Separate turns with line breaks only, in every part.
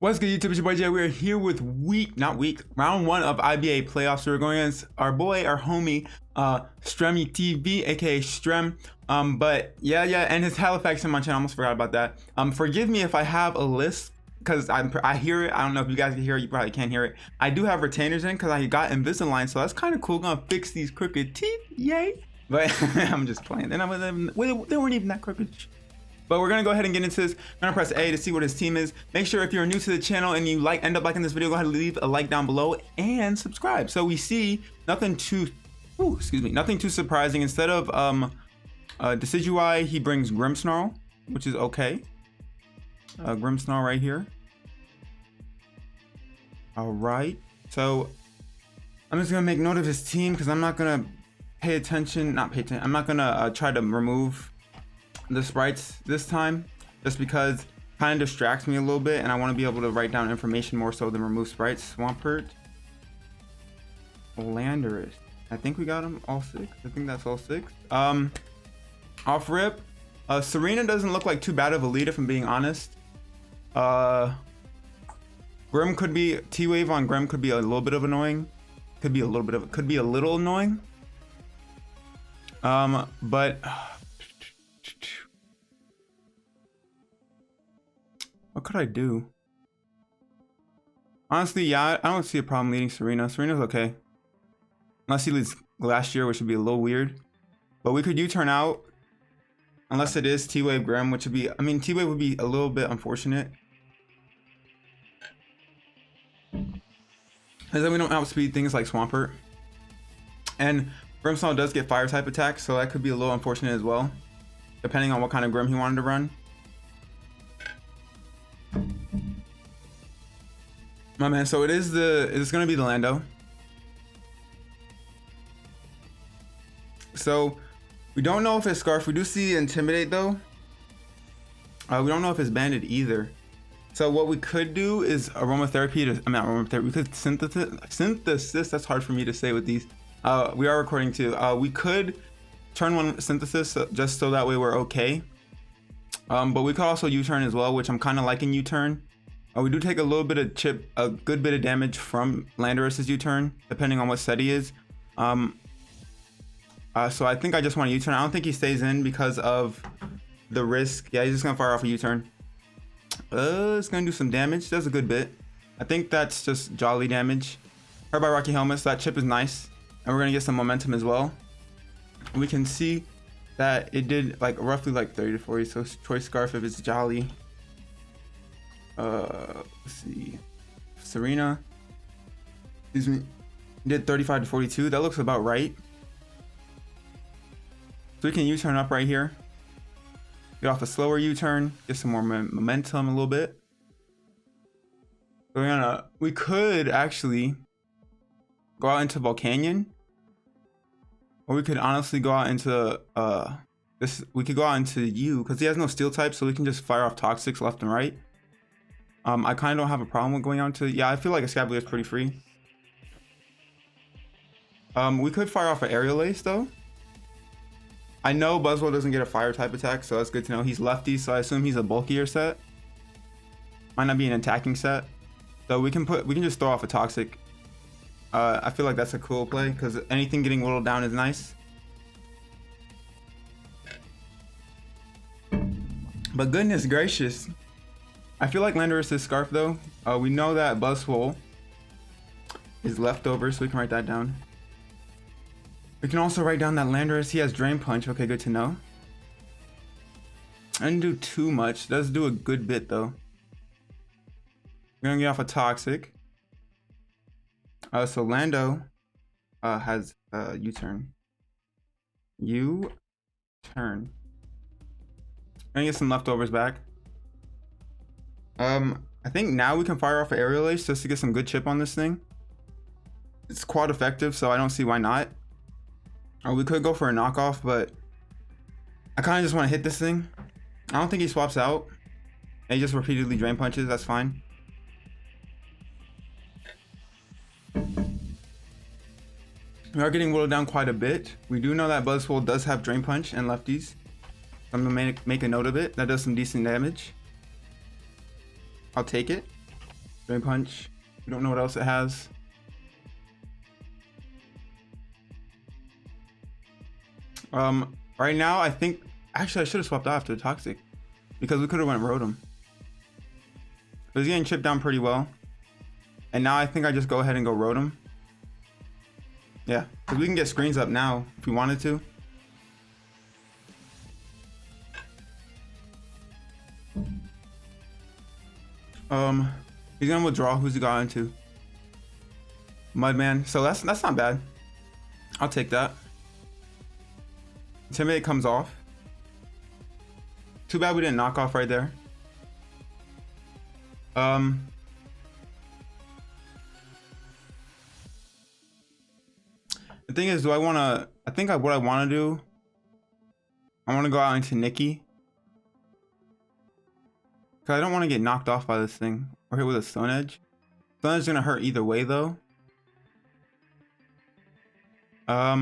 What's good, YouTube? It's your boy Jay. We're here with round one of IBA playoffs. So we're going against our boy, our homie, StremiTV, aka Strem. But yeah, and his Halifax Hitmonchans. I almost forgot about that. Forgive me if I have a list because I hear it. I don't know if you guys can hear it. You probably can't hear it. I do have retainers in because I got Invisalign, so that's kind of cool. Gonna fix these crooked teeth, yay! But I'm just playing. They weren't even that crooked. But we're gonna go ahead and get into this. I'm gonna press A to see what his team is. Make sure if you're new to the channel and you end up liking this video, go ahead and leave a like down below and subscribe. So we see nothing too surprising. Instead of Taechichu, he brings Grimmsnarl, which is okay. Grimmsnarl right here. All right. So I'm just gonna make note of his team because I'm not gonna I'm not gonna try to remove the sprites this time, just because kind of distracts me a little bit and I want to be able to write down information more so than remove sprites. Swampert, Landorus, I think we got them all 6. I think that's all 6. Off rip, TSAREENA doesn't look like too bad of a lead if I'm being honest. Grim could be T-Wave on Grim could be a little bit of annoying, could be a little annoying. But what could I do? Honestly, yeah, I don't see a problem leading TSAREENA. TSAREENA's okay. Unless he leads Glacier, which would be a little weird. But we could U-turn out. Unless it is T-Wave Grim, which would be, I mean, T-Wave would be a little bit unfortunate. Because then we don't outspeed things like Swampert. And Grimmsnarl does get fire type attacks, so that could be a little unfortunate as well. Depending on what kind of Grim he wanted to run. My man, so it's gonna be the Lando. So we don't know if it's Scarf. We do see Intimidate though. We don't know if it's Banded either. So what we could do is aromatherapy. We could synthesis. That's hard for me to say with these. We are recording too. We could turn one synthesis just so that way we're okay. But we could also U-turn as well, which I'm kind of liking U-turn. We do take a little bit of chip, a good bit of damage from Landorus's U-turn, depending on what set he is. So I think I just want to U-turn. I don't think he stays in because of the risk. Yeah, he's just gonna fire off a U-turn. It's gonna do some damage. Does a good bit. I think that's just jolly damage. Hurt by Rocky Helmets. That chip is nice, and we're gonna get some momentum as well. We can see that it did like roughly like 30 to 40. So Choice Scarf if it's jolly. Let's see, TSAREENA, excuse me, did 35 to 42. That looks about right. So we can U-turn up right here, get off a slower U-turn, get some more momentum a little bit. So we could actually go out into Volcanion, or we could honestly go out into we could go out into U because he has no steel type, so we can just fire off Toxics left and right. I kind of don't have a problem with going on to, yeah, I feel like Escavalier is pretty free. We could fire off an Aerial Ace though. I know Buzzwole doesn't get a fire type attack, so that's good to know. He's lefty, so I assume he's a bulkier set. Might not be an attacking set. So we can just throw off a Toxic. I feel like that's a cool play because anything getting whittled down is nice. But goodness gracious. I feel like Landorus is Scarf though. We know that Buzzwole is leftover, so we can write that down. We can also write down that Landorus, he has Drain Punch. Okay, good to know. I didn't do too much. Does do a good bit though. We're gonna get off a Toxic. So Lando has U-turn. U-turn. Gonna get some leftovers back. I think now we can fire off an Aerial Ace just to get some good chip on this thing. It's quad effective, so I don't see why not. Or we could go for a knockoff, but I kind of just want to hit this thing. I don't think he swaps out. And he just repeatedly Drain Punches, that's fine. We are getting whittled down quite a bit. We do know that Buzzwole does have Drain Punch and lefties. I'm gonna make a note of it. That does some decent damage. I'll take it. Drain Punch. We don't know what else it has. Right now, I think actually I should have swapped off to a Toxic because we could have went Rotom. It was getting chipped down pretty well, and now I think I just go ahead and go Rotom. Yeah, because we can get screens up now if we wanted to. He's gonna withdraw. Who's he got into? Mudman. So that's not bad. I'll take that. Intimidate comes off. Too bad we didn't knock off right there. The thing is, what I want to do, I want to go out into Nikki. Cause I don't want to get knocked off by this thing or hit with a Stone Edge. Stone Edge is gonna hurt either way though. I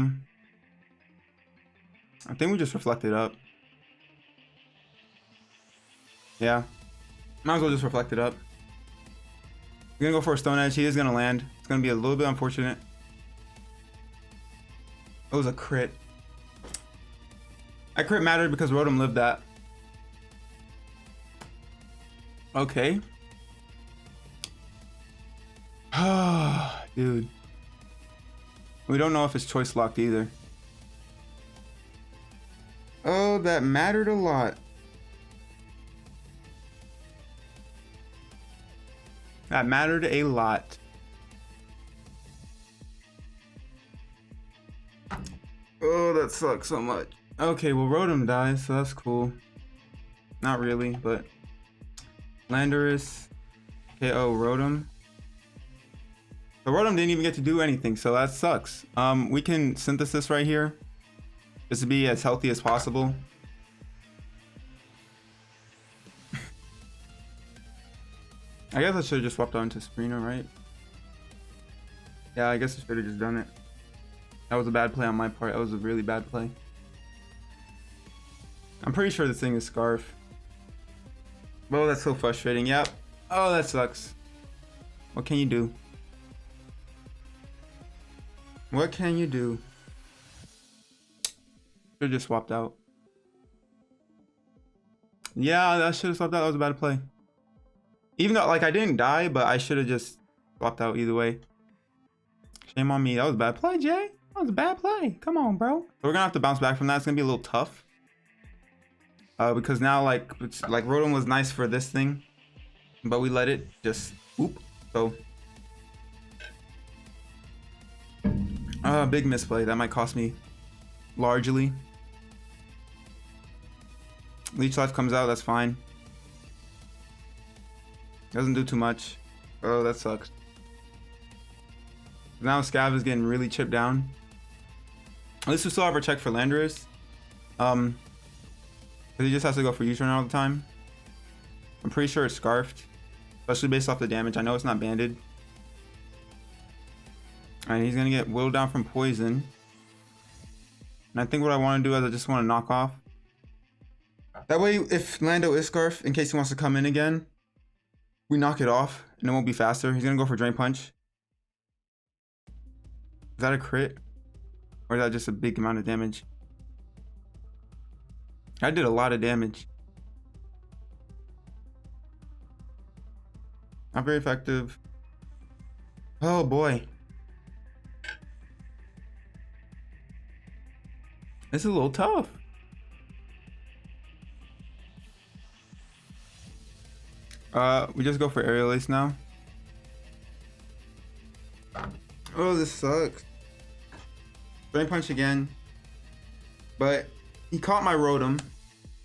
think we just reflected up. Yeah, might as well just reflect it up. We're gonna go for a Stone Edge. He is gonna land. It's gonna be a little bit unfortunate. It was a crit. That crit mattered because Rotom lived that. Okay. Dude. We don't know if it's choice locked either. Oh, that mattered a lot. That mattered a lot. Oh, that sucks so much. Okay, well, Rotom dies, so that's cool. Not really, but Landorus, KO Rotom. The Rotom didn't even get to do anything, so that sucks. We can Synthesis right here just to be as healthy as possible. I guess I should have just swapped on to SVTornado, right? Yeah, I guess I should have just done it. That was a bad play on my part. That was a really bad play. I'm pretty sure this thing is Scarf. Oh, that's so frustrating. Yep. Oh, that sucks. What can you do? What can you do? Should have just swapped out. Yeah, I should have swapped out. That was a bad play. Even though, like, I didn't die, but I should have just swapped out either way. Shame on me. That was a bad play, Jay. That was a bad play. Come on, bro. So we're gonna have to bounce back from that. It's gonna be a little tough. Because now, like Rotom was nice for this thing, but we let it just whoop. So, big misplay. That might cost me largely. Leech Life comes out. That's fine. Doesn't do too much. Oh, that sucks. Now Scav is getting really chipped down. At least we still have our check for Landorus. Because he just has to go for U-turn all the time. I'm pretty sure it's Scarfed, especially based off the damage. I know it's not banded. And he's gonna get whittled down from poison. And I think what I want to do is I just want to knock off. That way, if Lando is Scarf, in case he wants to come in again, we knock it off and it won't be faster. He's gonna go for Drain Punch. Is that a crit? Or is that just a big amount of damage? I did a lot of damage. Not very effective. Oh boy. This is a little tough. We just go for Aerial Ace now. Oh, this sucks. Drain Punch again. But he caught my Rotom,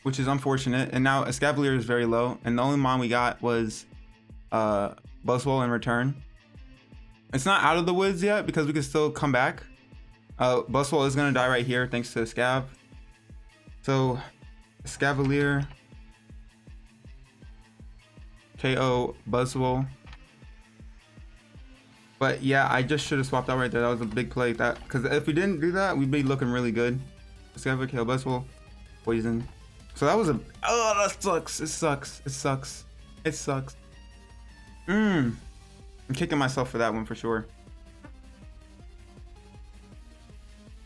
which is unfortunate. And now Escavalier is very low. And the only mon we got was Buzzwole in return. It's not out of the woods yet because we can still come back. Buzzwole is going to die right here thanks to Scav. So, Escavalier. KO Buzzwole. But yeah, I just should have swapped out right there. That was a big play. Because if we didn't do that, we'd be looking really good. Escavalier, KO Buzzwole, poison. So that was a... Oh, that sucks. It sucks. It sucks. It sucks. I'm kicking myself for that one for sure.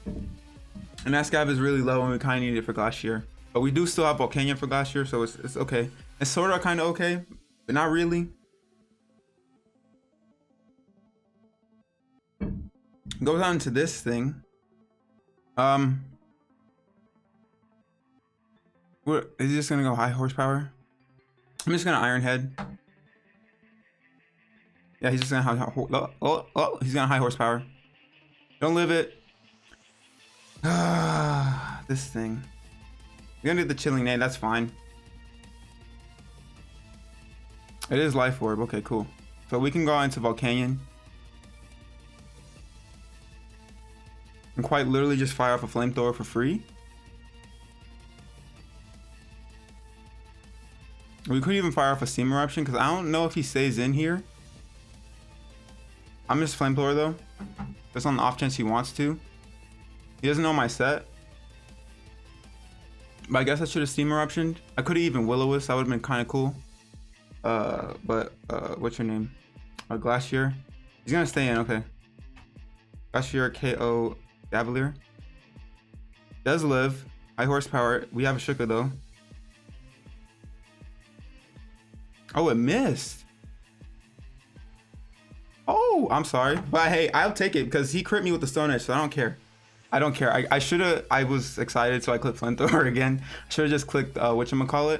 And that scav is really low and we kind of need it for Glacier. But we do still have Volcanion for Glacier, so it's okay. It's sort of kind of okay, but not really. Goes on to this thing. What is he just gonna go high horsepower? I'm just gonna Iron Head. Yeah, he's just gonna he's gonna high horsepower. Don't live it. This thing. You're gonna do the Chilling Nade, that's fine. It is Life Orb, okay, cool. So we can go into Volcanion. And quite literally just fire off a Flamethrower for free. We could even fire off a Steam Eruption because I don't know if he stays in here. I'm just Flamethrower though. Just on the off chance he wants to. He doesn't know my set. But I guess I should have Steam Eruptioned. I could have even Will-O-Wisp, that would have been kind of cool. What's your name? Glacier. He's gonna stay in, okay. Glacier, KO, Cavalier. Does live. High horsepower. We have a Shuka though. Oh, it missed. Oh, I'm sorry. But hey, I'll take it because he crit me with the Stone Edge, so I don't care. I don't care. I should have. I was excited, so I clicked Flamethrower again. I should have just clicked whatchamacallit.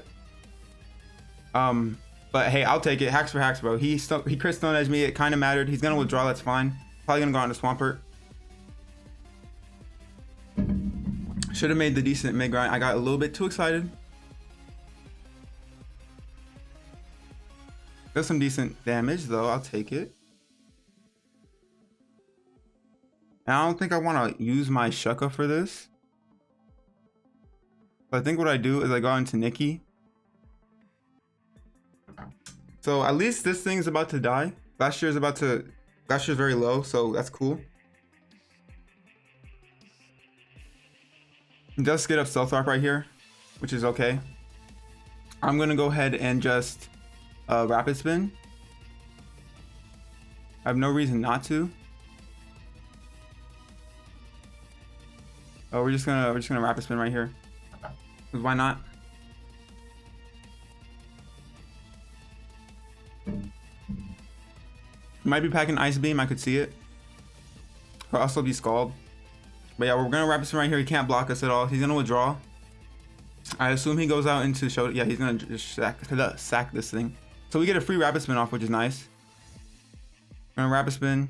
But hey, I'll take it. Hacks for hacks, bro. He crit Stone Edge me. It kind of mattered. He's gonna withdraw. That's fine. Probably gonna go on to Swampert. Should have made the decent mid grind. I got a little bit too excited. Does some decent damage though. I'll take it. And I don't think I want to use my Shuka for this. But I think what I do is I go into Nikki. So at least this thing's about to die. Glacier's very low, so that's cool. He does get up Stealth Rock right here, which is okay. I'm gonna go ahead and just Rapid Spin. I have no reason not to. Oh, we're just gonna Rapid Spin right here. 'Cause why not? Might be packing Ice Beam, I could see it. Or also be Scald. But yeah, we're gonna Rapid Spin right here. He can't block us at all. He's gonna withdraw. I assume he goes out into show. Yeah, he's gonna just sack this thing. So we get a free Rapid Spin off, which is nice. We're gonna Rapid Spin.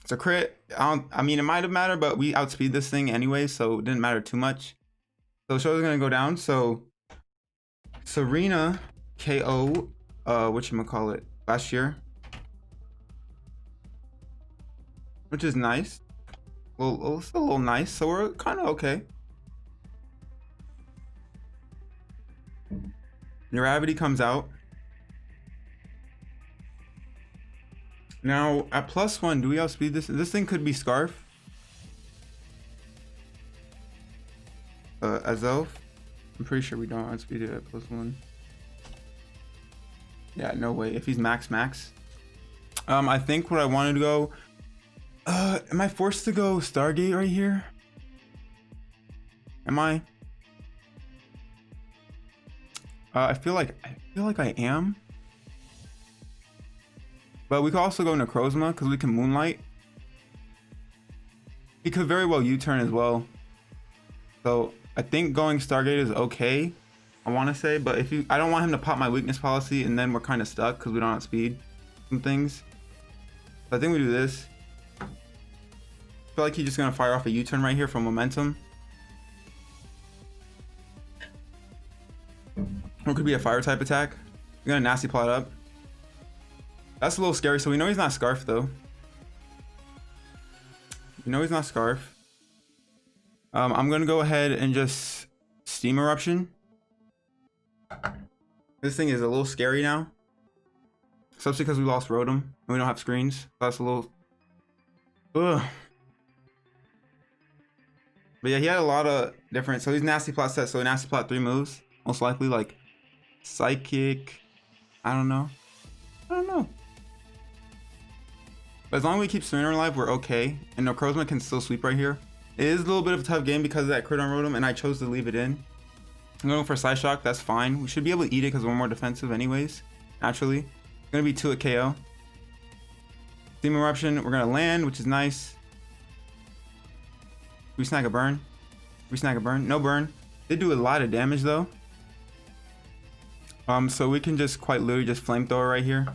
It's a crit. I mean, it might have mattered, but we outspeed this thing anyway, so it didn't matter too much. So show's gonna go down. So TSAREENA KO whatchamacallit last year. Which is nice. Well, it's a little nice, so we're kind of okay. Gravity comes out. Now at +1, do we outspeed this? This thing could be Scarf. Azelf. I'm pretty sure we don't outspeed it at +1. Yeah, no way. If he's max. I think what I wanted to go. Am I forced to go Stargate right here? Am I? I feel like I am. But we could also go Necrozma because we can Moonlight. He could very well U-turn as well. So I think going Stargate is okay. I want to say, but I don't want him to pop my weakness policy and then we're kind of stuck because we don't outspeed some things. So I think we do this. I feel like he's just gonna fire off a U-turn right here for momentum. Or it could be a fire type attack. We're gonna nasty plot up. That's a little scary. So we know he's not Scarf though. We know he's not Scarf. I'm gonna go ahead and just Steam Eruption. This thing is a little scary now. Especially because we lost Rotom and we don't have screens. That's a little. Ugh. But yeah, he had a lot of different. So he's nasty plot set. So nasty plot 3 moves. Most likely like Psychic. I don't know. I don't know. But as long as we keep SVTornado alive, we're okay. And Necrozma can still sweep right here. It is a little bit of a tough game because of that crit on Rotom, and I chose to leave it in. I'm going for Side Shock, that's fine. We should be able to eat it because we're more defensive anyways, naturally. It's going to be 2 at KO. Steam Eruption, we're going to land, which is nice. We snag a burn. We snag a burn. No burn. They do a lot of damage though. So we can just quite literally just Flamethrower right here.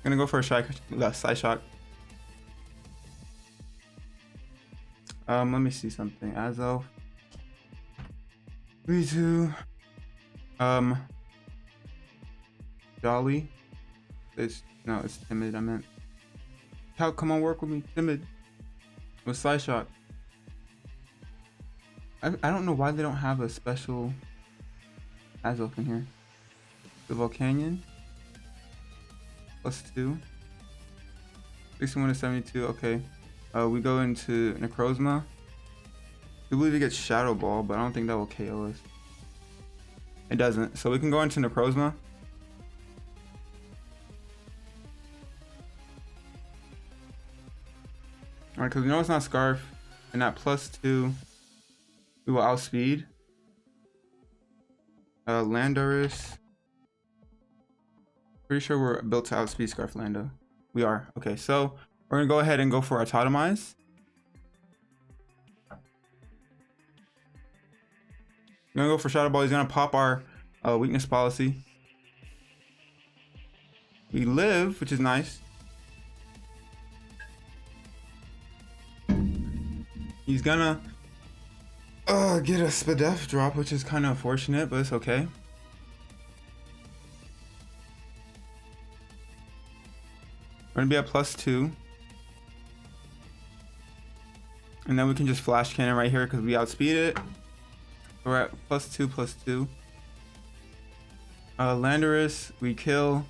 Gonna go for a Side Shock. Let me see something. Azelf. 3-2. Jolly. It's Timid. I meant. Cal, come on, work with me. Timid. With Side Shock. I don't know why they don't have a special Azelf in here. The Volcanion. +2. 61 to 72. Okay. We go into Necrozma. I believe he gets Shadow Ball, but I don't think that will KO us. It doesn't. So we can go into Necrozma. Alright, because we know it's not Scarf. And at +2, we will outspeed. Landorus. Pretty sure we're built to outspeed Scarf Lando. We are. Okay, so we're gonna go ahead and go for our Totemize. We're gonna go for Shadow Ball. He's gonna pop our weakness policy. We live, which is nice. He's gonna get a Spadef drop, which is kind of unfortunate, but it's okay. We're gonna be at +2. And then we can just Flash Cannon right here because we outspeed it. We're at +2/+2. Landorus, we kill.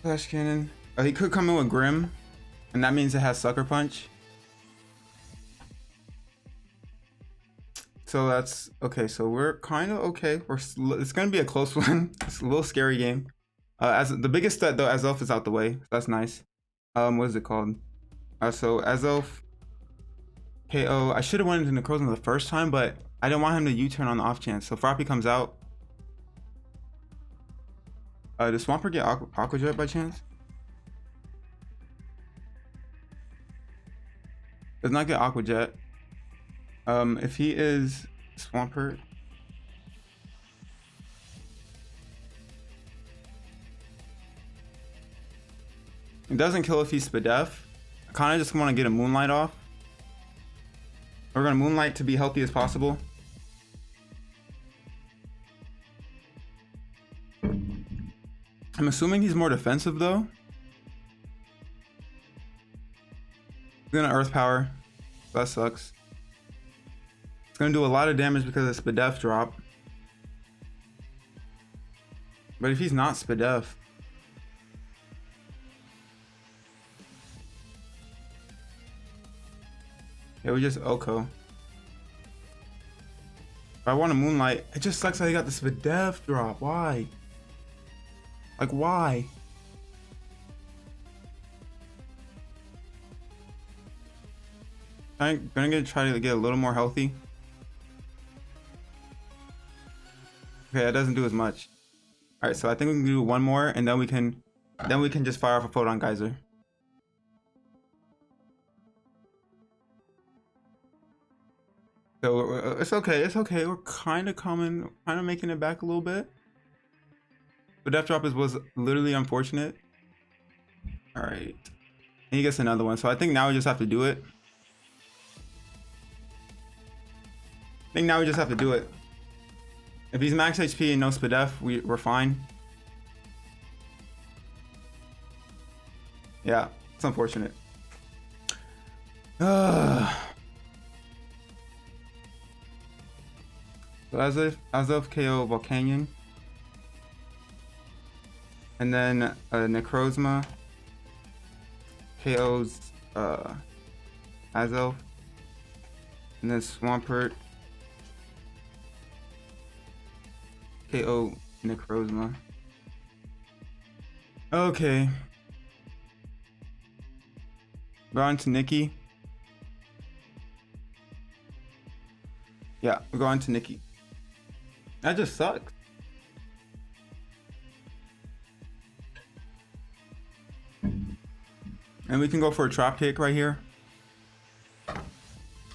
Flash Cannon. He could come in with Grim, and that means it has Sucker Punch. So that's okay. So we're kind of okay. It's gonna be a close one. It's a little scary game. As the biggest threat though, Azelf is out the way. That's nice. What is it called? So Azelf KO. I should have went into Necrozma the first time, but I didn't want him to U-turn on the off chance. So Froppy comes out. Does Swampert get Aqua Jet by chance? Does not get Aqua Jet. If he is Swampert. It doesn't kill if he's Spadef. I kind of just want to get a Moonlight off. We're going to Moonlight to be healthy as possible. I'm assuming he's more defensive though. He's going to Earth Power. That sucks. It's going to do a lot of damage because of Spadef drop. But if he's not Spadef, yeah, we just Oko. If I want a Moonlight, it just sucks that he got the Spadef drop. Why? Like, why? I'm gonna try to get a little more healthy. Okay, that doesn't do as much. All right, so I think we can do one more, and then we can just fire off a Photon Geyser. So it's okay. It's okay. We're kind of making it back a little bit. But Death Drop was literally unfortunate. All right, and he gets another one. So I think now we just have to do it. If he's max HP and no Spadef, we're fine. Yeah, it's unfortunate. So as of KO Volcanion. And then Necrozma KO's Azelf. And then Swampert KO Necrozma. Okay. Go on to Nikki. Yeah, we'll go on to Nikki. That just sucks. And we can go for a trap kick right here.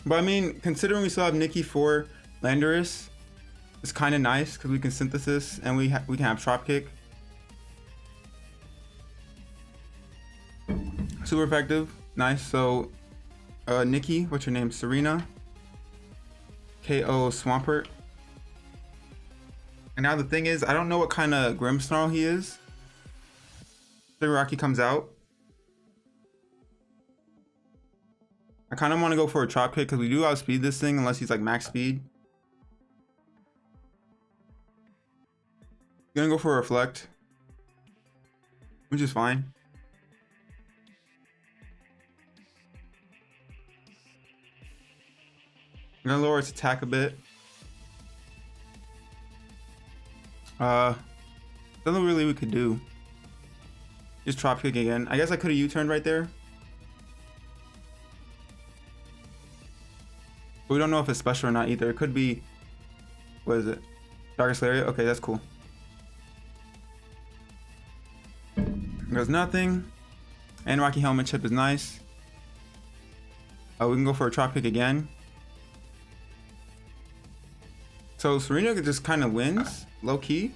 But I mean, considering we still have Nikki for Landorus, it's kind of nice because we can synthesis and we can have trap kick. Super effective. Nice. So Nikki, what's your name? SVTornado. KO Swampert. And now the thing is, I don't know what kind of Grimmsnarl he is. Rocky comes out. I kind of want to go for a trap kick because we do outspeed this thing unless he's like max speed. Gonna go for a reflect, which is fine. I'm gonna lower its attack a bit. Nothing really we could do. Just trap kick again. I guess I could have U-turned right there. But we don't know if it's special or not either. It could be, what is it? Darkest Lariat? Okay, that's cool. There's nothing. And Rocky Helmet Chip is nice. We can go for a trap kick again. So SVTornado just kind of wins, low key.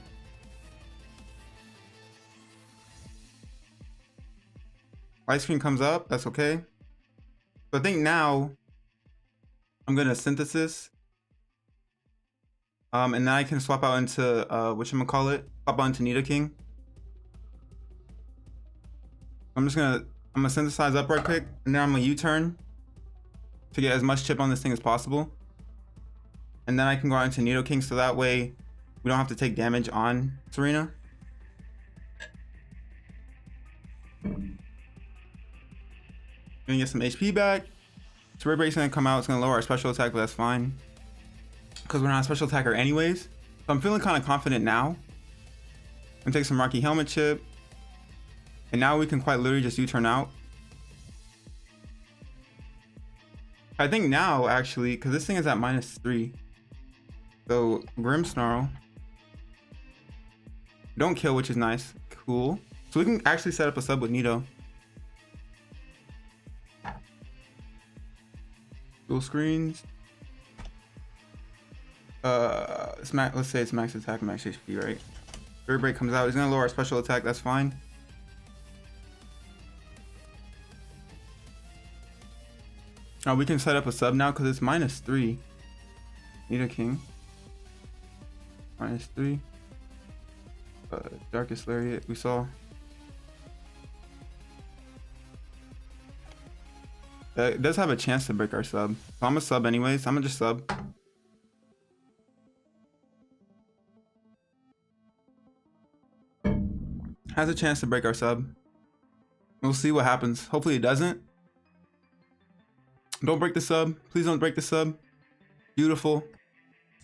Light screen comes up, that's okay. So I think now I'm gonna synthesis. And then I can swap out into whatchamacallit, swap out into Nidoking. I'm gonna synthesize up right quick, and then I'm gonna U-turn to get as much chip on this thing as possible. And then I can go out into Nidoking, so that way we don't have to take damage on SVTornado. Gonna get some HP back. So Red Break's gonna come out, it's gonna lower our special attack, but that's fine. Because we're not a special attacker anyways. So I'm feeling kind of confident now. I'm gonna take some Rocky Helmet Chip. And now we can quite literally just U-turn out. I think now, actually, because this thing is at -3. So, Grimmsnarl. Don't kill, which is nice. Cool. So we can actually set up a sub with Nido. Dual screens. Let's say it's max attack, max HP, right? Third break comes out. He's gonna lower our special attack. That's fine. Oh, we can set up a sub now because it's -3. Nidoking. -3. Darkest Lariat we saw. It does have a chance to break our sub. So I'm a sub anyways. I'm gonna just sub. Has a chance to break our sub. We'll see what happens. Hopefully it doesn't. Don't break the sub. Please don't break the sub. Beautiful.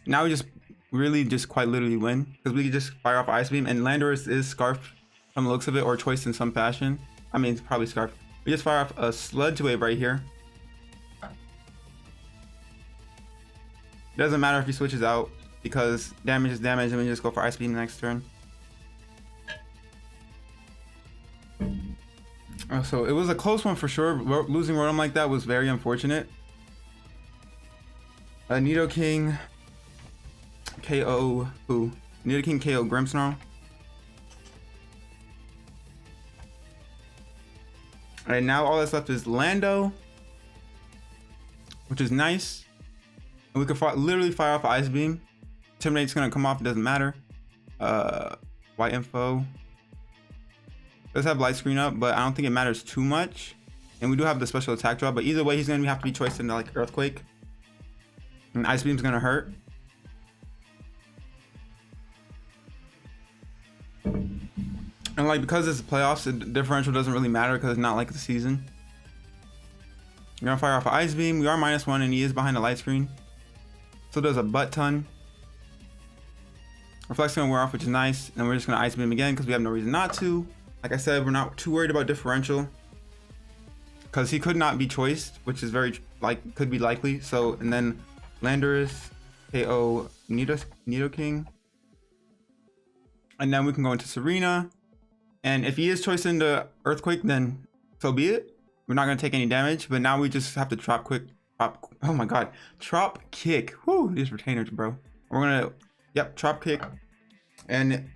Now we just really just quite literally win because we can just fire off Ice Beam, and Landorus is Scarf from the looks of it, or Choice in some fashion. I mean, it's probably Scarf. We just fire off a Sludge Wave right here. Doesn't matter if he switches out because damage is damage, and we just go for Ice Beam next turn. So it was a close one for sure. Losing Rotom like that was very unfortunate. Nidoking KO who? Nidoking KO Grimmsnarl. Alright, now all that's left is Lando, which is nice. And we can literally fire off Ice Beam. Intimidate's gonna come off, it doesn't matter. White info. Does have light screen up, but I don't think it matters too much. And we do have the special attack drop, but either way, he's gonna have to be choiced into like Earthquake. And Ice Beam's gonna hurt. And like, because it's the playoffs, the differential doesn't really matter because it's not like the season. We're gonna fire off an Ice Beam. We are -1 and he is behind the light screen. So there's a butt ton. Reflect's gonna wear off, which is nice. And we're just gonna Ice Beam again because we have no reason not to. Like I said, we're not too worried about differential because he could not be choiced, which is very could be likely. So, and then Landorus, KO Nidoking, and then we can go into SVTornado. And if he is choiced into Earthquake, then so be it. We're not gonna take any damage, but now we just have to Trop Kick. Whoo, these retainers, bro. We're gonna, yep, Trop Kick, and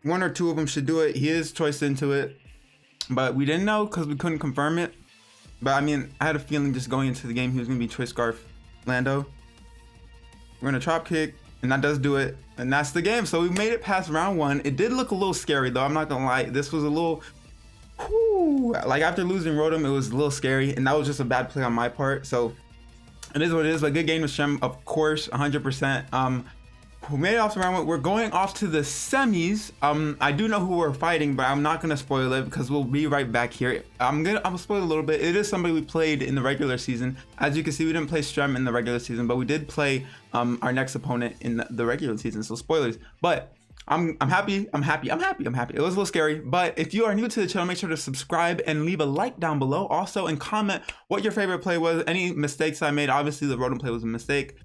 one or two of them should do it. He is choiced into it, but we didn't know because we couldn't confirm it. But I mean, I had a feeling just going into the game he was gonna be Choice Scarf Lando. We're gonna Trop Kick, and that does do it, and that's the game. So we made it past round 1. It did look a little scary though, I'm not gonna lie. This was a little, whew, like after losing Rotom, it was a little scary, and that was just a bad play on my part. So it is what it is, but good game with Strem, of course, 100%. We made it off to round 1. We're going off to the semis. I do know who we're fighting, but I'm not gonna spoil it because we'll be right back here. I'm gonna spoil a little bit. It is somebody we played in the regular season. As you can see, we didn't play Strem in the regular season, but we did play our next opponent in the regular season. So spoilers. But I'm happy. I'm happy. It was a little scary, but if you are new to the channel, make sure to subscribe and leave a like down below. Also, and comment what your favorite play was. Any mistakes I made. Obviously, the Rotom play was a mistake.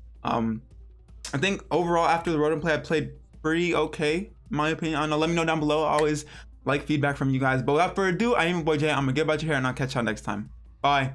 I think overall after the Rotom play, I played pretty okay, in my opinion. I don't know, let me know down below. I always like feedback from you guys. But without further ado, I am your boy Jay. I'm gonna get about your hair and I'll catch y'all next time. Bye.